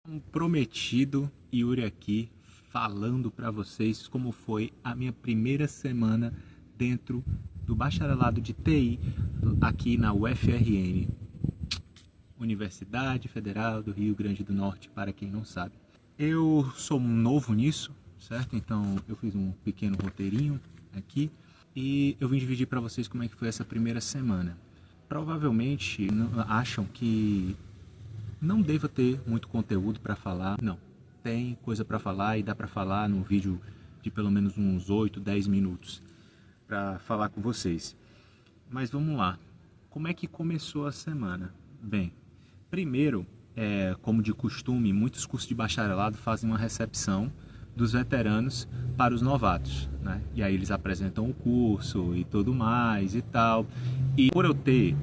Como prometido, Yuri aqui falando para vocês como foi a minha primeira semana dentro do bacharelado de TI aqui na UFRN, Universidade Federal do Rio Grande do Norte, para quem não sabe. Eu sou novo nisso, certo? Então eu fiz um pequeno roteirinho aqui e eu vim dividir para vocês como é que foi essa primeira semana. Provavelmente acham que não deva ter muito conteúdo para falar, não. Tem coisa para falar e dá para falar num vídeo de pelo menos uns 8, 10 minutos para falar com vocês. Mas vamos lá. Como é que começou a semana? Bem, primeiro, como de costume, muitos cursos de bacharelado fazem uma recepção dos veteranos para os novatos, né? E aí eles apresentam o curso e tudo mais e tal. E por eu ter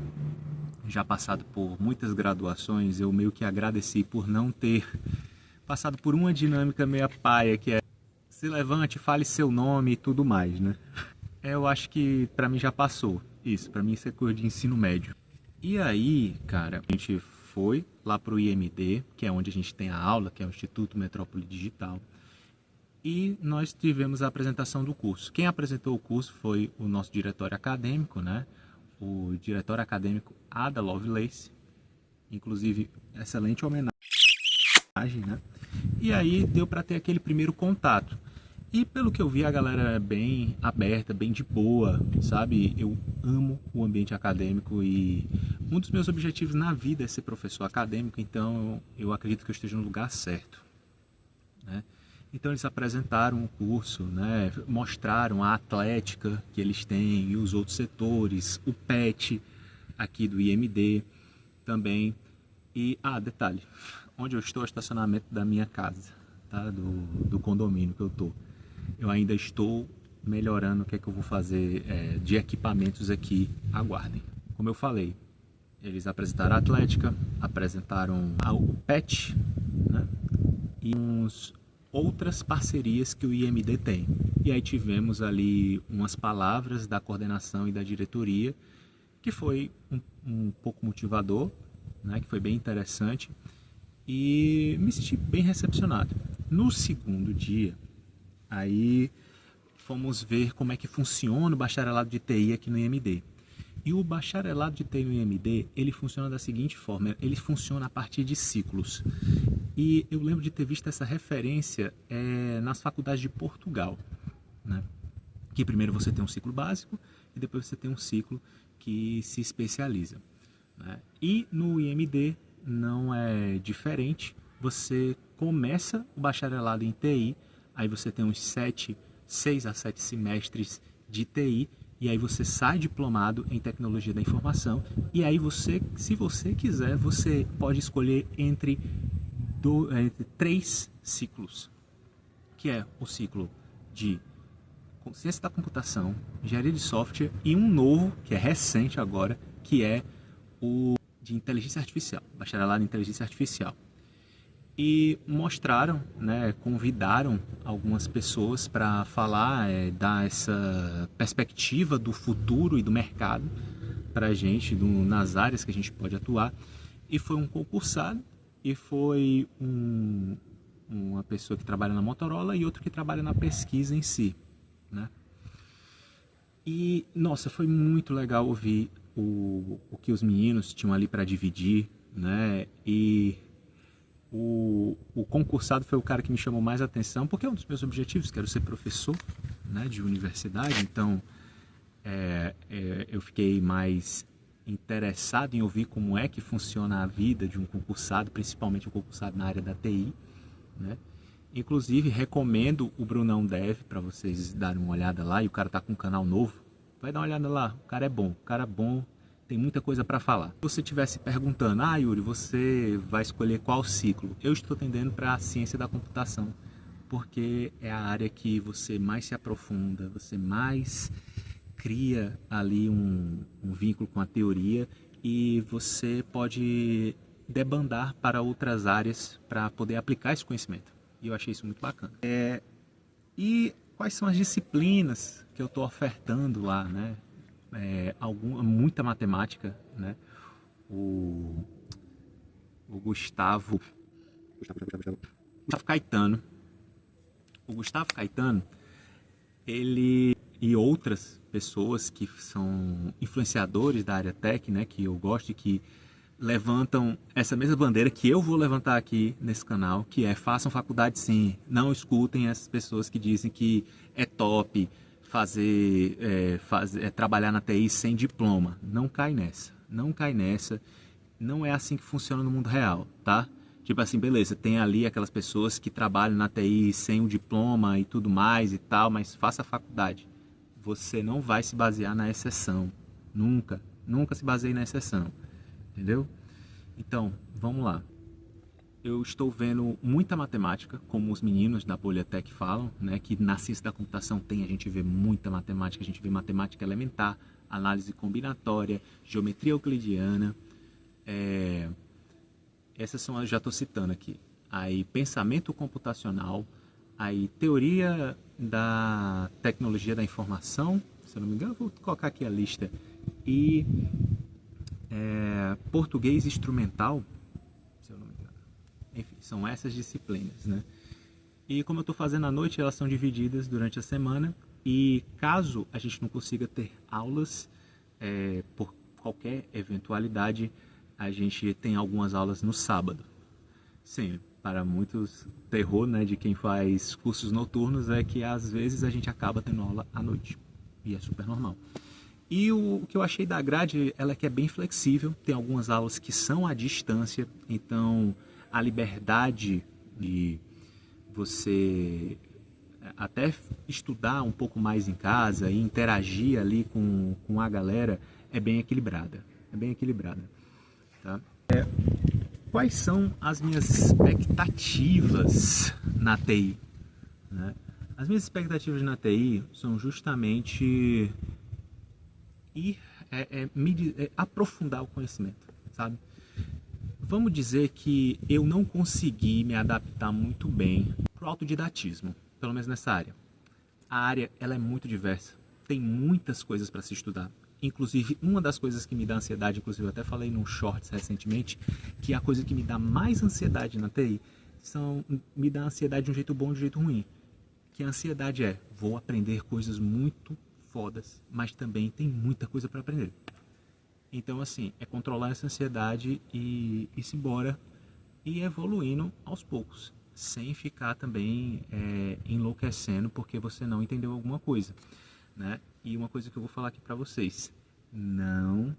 já passado por muitas graduações, eu meio que agradeci por não ter passado por uma dinâmica meia paia, que é se levante, fale seu nome e tudo mais, né? Eu acho que pra mim já passou isso, pra mim isso é coisa de ensino médio. E aí, cara, a gente foi lá pro IMD, que é onde a gente tem a aula, que é o Instituto Metrópole Digital, e nós tivemos a apresentação do curso. Quem apresentou o curso foi o nosso diretório acadêmico, né? O diretório acadêmico Ada Lovelace, inclusive excelente homenagem, né? E aí deu para ter aquele primeiro contato. E pelo que eu vi, a galera é bem aberta, bem de boa, sabe? Eu amo o ambiente acadêmico e um dos meus objetivos na vida é ser professor acadêmico, então eu acredito que eu esteja no lugar certo, né? Então eles apresentaram o curso, né? Mostraram a atlética que eles têm e os outros setores, o PET aqui do IMD também. E, detalhe, onde eu estou é o estacionamento da minha casa, tá? Do condomínio que eu estou. Eu ainda estou melhorando o que é que eu vou fazer de equipamentos aqui, aguardem. Como eu falei, eles apresentaram a atlética, apresentaram o PET, né? E outras parcerias que o IMD tem. E aí tivemos ali umas palavras da coordenação e da diretoria, que foi um pouco motivador, né, que foi bem interessante, e me senti bem recepcionado. No segundo dia, aí fomos ver como é que funciona o bacharelado de TI aqui no IMD. E o bacharelado de TI no IMD, ele funciona da seguinte forma, ele funciona a partir de ciclos. E eu lembro de ter visto essa referência nas faculdades de Portugal, né? Que primeiro você tem um ciclo básico e depois você tem um ciclo que se especializa, né? E no IMD não é diferente, você começa o bacharelado em TI, aí você tem uns 6 a 7 semestres de TI, e aí você sai diplomado em tecnologia da informação, e aí você, se você quiser, você pode escolher entre 3 ciclos, que é o ciclo de ciência da computação, engenharia de software e um novo, que é recente agora, que é o de inteligência artificial, bacharelado em inteligência artificial. E mostraram, né, convidaram algumas pessoas para falar, dar essa perspectiva do futuro e do mercado para a gente, nas áreas que a gente pode atuar. E foi um concursado e foi uma pessoa que trabalha na Motorola e outro que trabalha na pesquisa em si, né? E, nossa, foi muito legal ouvir o que os meninos tinham ali para dividir, né? E o concursado foi o cara que me chamou mais atenção, porque é um dos meus objetivos, quero ser professor, né, de universidade, então eu fiquei mais interessado em ouvir como é que funciona a vida de um concursado, principalmente um concursado na área da TI, né? Inclusive, recomendo o Brunão Dev para vocês darem uma olhada lá, e o cara tá com um canal novo. Vai dar uma olhada lá, o cara é bom, tem muita coisa para falar. Se você estivesse perguntando, Yuri, você vai escolher qual ciclo? Eu estou tendendo para a ciência da computação, porque é a área que você mais se aprofunda, você mais cria ali um vínculo com a teoria e você pode debandar para outras áreas para poder aplicar esse conhecimento. E eu achei isso muito bacana. E quais são as disciplinas que eu estou ofertando lá, né? Muita matemática, né? O Gustavo Gustavo Caetano. O Gustavo Caetano, ele e outras pessoas que são influenciadores da área tech, né, que eu gosto e que levantam essa mesma bandeira que eu vou levantar aqui nesse canal, que é façam faculdade sim, não escutem essas pessoas que dizem que é top trabalhar na TI sem diploma. Não cai nessa, não cai nessa, não é assim que funciona no mundo real, tá? Tipo assim, beleza, tem ali aquelas pessoas que trabalham na TI sem o diploma e tudo mais e tal, mas faça a faculdade. Você não vai se basear na exceção. Nunca, nunca se baseie na exceção. Entendeu? Então, vamos lá. Eu estou vendo muita matemática, como os meninos da Poliatec falam, né, que na ciência da computação a gente vê muita matemática, a gente vê matemática elementar, análise combinatória, geometria euclidiana, essas são as que eu já estou citando aqui. Aí, pensamento computacional, aí, teoria da tecnologia da informação, se eu não me engano, vou colocar aqui a lista, e português instrumental, se eu não me engano. Enfim, são essas disciplinas, né? E como eu estou fazendo à noite, elas são divididas durante a semana, e caso a gente não consiga ter aulas por qualquer eventualidade, a gente tem algumas aulas no sábado. Sim, para muitos, terror, né, de quem faz cursos noturnos é que às vezes a gente acaba tendo aula à noite, e é super normal. E o que eu achei da grade, ela é que é bem flexível, tem algumas aulas que são à distância, então a liberdade de você até estudar um pouco mais em casa e interagir ali com a galera é bem equilibrada, tá? Quais são as minhas expectativas na TI? Né? As minhas expectativas na TI são justamente aprofundar o conhecimento, sabe? Vamos dizer que eu não consegui me adaptar muito bem para o autodidatismo, pelo menos nessa área. A área ela é muito diversa, tem muitas coisas para se estudar. Inclusive, uma das coisas que me dá ansiedade, inclusive eu até falei num shorts recentemente, que a coisa que me dá mais ansiedade na TI me dá ansiedade de um jeito bom e de um jeito ruim. Que a ansiedade vou aprender coisas muito fodas, mas também tem muita coisa para aprender. Então, assim, é controlar essa ansiedade e se embora e evoluindo aos poucos, sem ficar também enlouquecendo porque você não entendeu alguma coisa, né? E uma coisa que eu vou falar aqui para vocês, não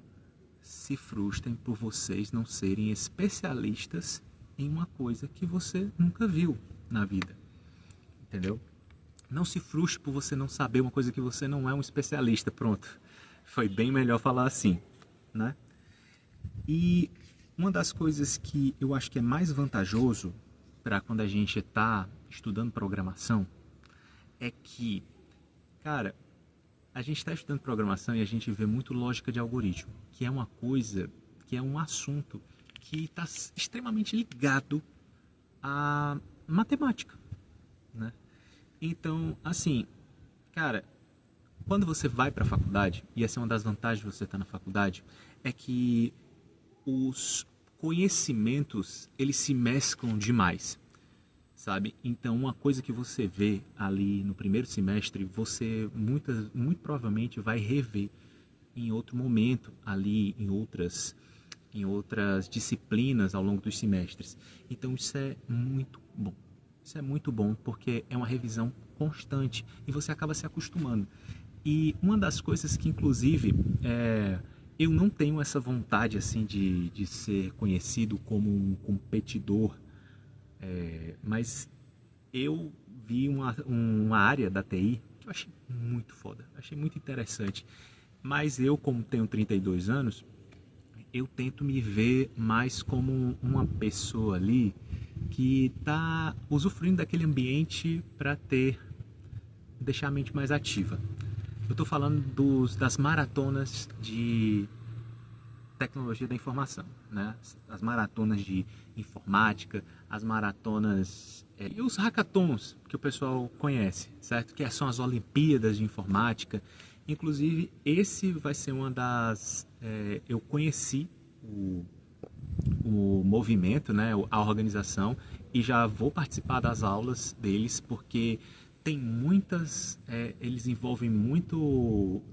se frustrem por vocês não serem especialistas em uma coisa que você nunca viu na vida, entendeu? Não se frustre por você não saber uma coisa que você não é um especialista, pronto. Foi bem melhor falar assim, né? E uma das coisas que eu acho que é mais vantajoso para quando a gente está estudando programação é que, cara, a gente está estudando programação e a gente vê muito lógica de algoritmo, que é uma coisa, que é um assunto que está extremamente ligado à matemática, né? Então, assim, cara, quando você vai para a faculdade, e essa é uma das vantagens de você estar na faculdade, é que os conhecimentos, eles se mesclam demais, sabe? Então, uma coisa que você vê ali no primeiro semestre, você muito provavelmente vai rever em outro momento, ali em outras disciplinas ao longo dos semestres. Então, isso é muito bom. Isso é muito bom porque é uma revisão constante e você acaba se acostumando. E uma das coisas que, inclusive, eu não tenho essa vontade assim de ser conhecido como um competidor, mas eu vi uma área da TI que eu achei muito foda, achei muito interessante. Mas eu, como tenho 32 anos, eu tento me ver mais como uma pessoa ali que está usufruindo daquele ambiente para deixar a mente mais ativa. Eu estou falando das maratonas de tecnologia da informação, né? As maratonas de informática, as maratonas e os hackathons que o pessoal conhece, certo? Que são as Olimpíadas de Informática. Inclusive, esse vai ser uma das... eu conheci o movimento, né? A organização, e já vou participar das aulas deles, porque tem muitas, eles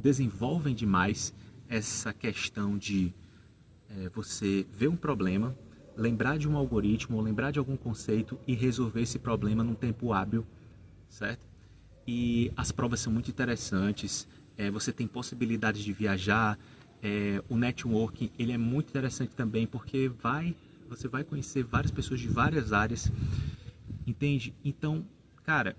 desenvolvem demais essa questão de você ver um problema, lembrar de um algoritmo, lembrar de algum conceito e resolver esse problema num tempo hábil, certo? E as provas são muito interessantes, você tem possibilidades de viajar, o networking ele é muito interessante também porque você vai conhecer várias pessoas de várias áreas, entende? Então, cara,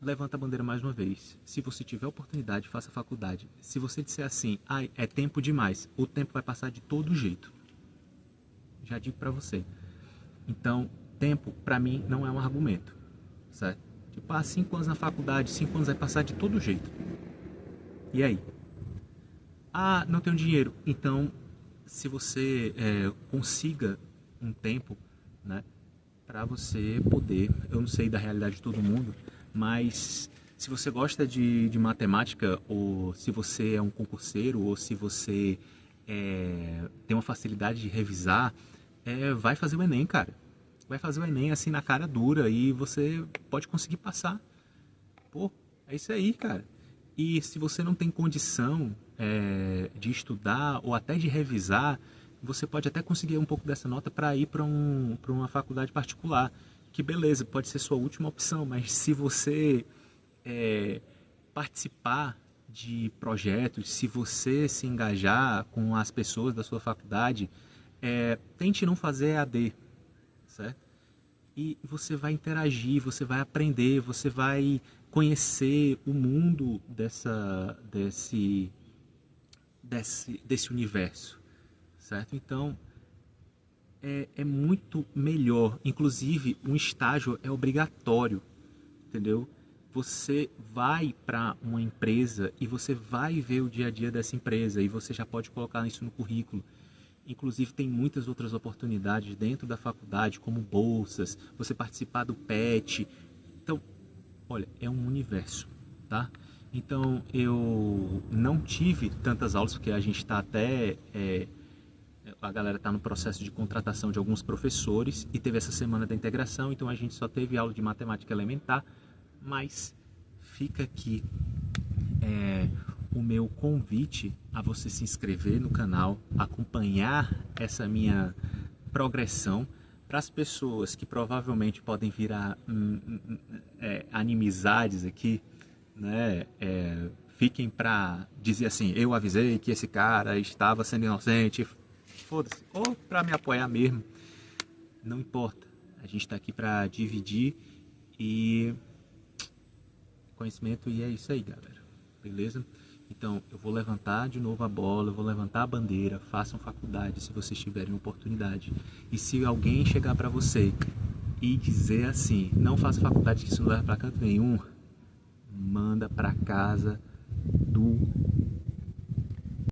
levanta a bandeira mais uma vez. Se você tiver oportunidade, faça faculdade. Se você disser assim, é tempo demais, o tempo vai passar de todo jeito. Já digo pra você. Então, tempo, pra mim, não é um argumento, certo? Tipo, 5 anos na faculdade, 5 anos vai passar de todo jeito. E aí? Não tenho dinheiro. Então, se você consiga um tempo, né, para você poder, eu não sei da realidade de todo mundo, mas se você gosta de matemática, ou se você é um concurseiro, ou se você tem uma facilidade de revisar, vai fazer o Enem, cara. Vai fazer o Enem assim na cara dura e você pode conseguir passar. Pô, é isso aí, cara. E se você não tem condição de estudar ou até de revisar, você pode até conseguir um pouco dessa nota para ir para uma faculdade particular. Que beleza, pode ser sua última opção, mas se você participar de projetos, se você se engajar com as pessoas da sua faculdade, tente não fazer EAD, certo? E você vai interagir, você vai aprender, você vai conhecer o mundo desse universo, certo? Então, é muito melhor. Inclusive, um estágio é obrigatório, entendeu? Você vai para uma empresa e você vai ver o dia a dia dessa empresa e você já pode colocar isso no currículo. Inclusive, tem muitas outras oportunidades dentro da faculdade, como bolsas, você participar do PET. Então, olha, é um universo, tá? Então, eu não tive tantas aulas, porque a gente está até... a galera está no processo de contratação de alguns professores e teve essa semana da integração, então a gente só teve aula de matemática elementar, mas fica aqui o meu convite a você se inscrever no canal, acompanhar essa minha progressão. Para as pessoas que provavelmente podem virar inimizades aqui, né? Fiquem para dizer assim, eu avisei que esse cara estava sendo inocente, foda-se, ou para me apoiar mesmo, não importa. A gente está aqui para dividir e conhecimento, e é isso aí, galera, beleza? Então, eu vou levantar de novo a bola, eu vou levantar a bandeira, façam faculdade se vocês tiverem oportunidade. E se alguém chegar para você e dizer assim, não faça faculdade que isso não leva para canto nenhum, manda para casa do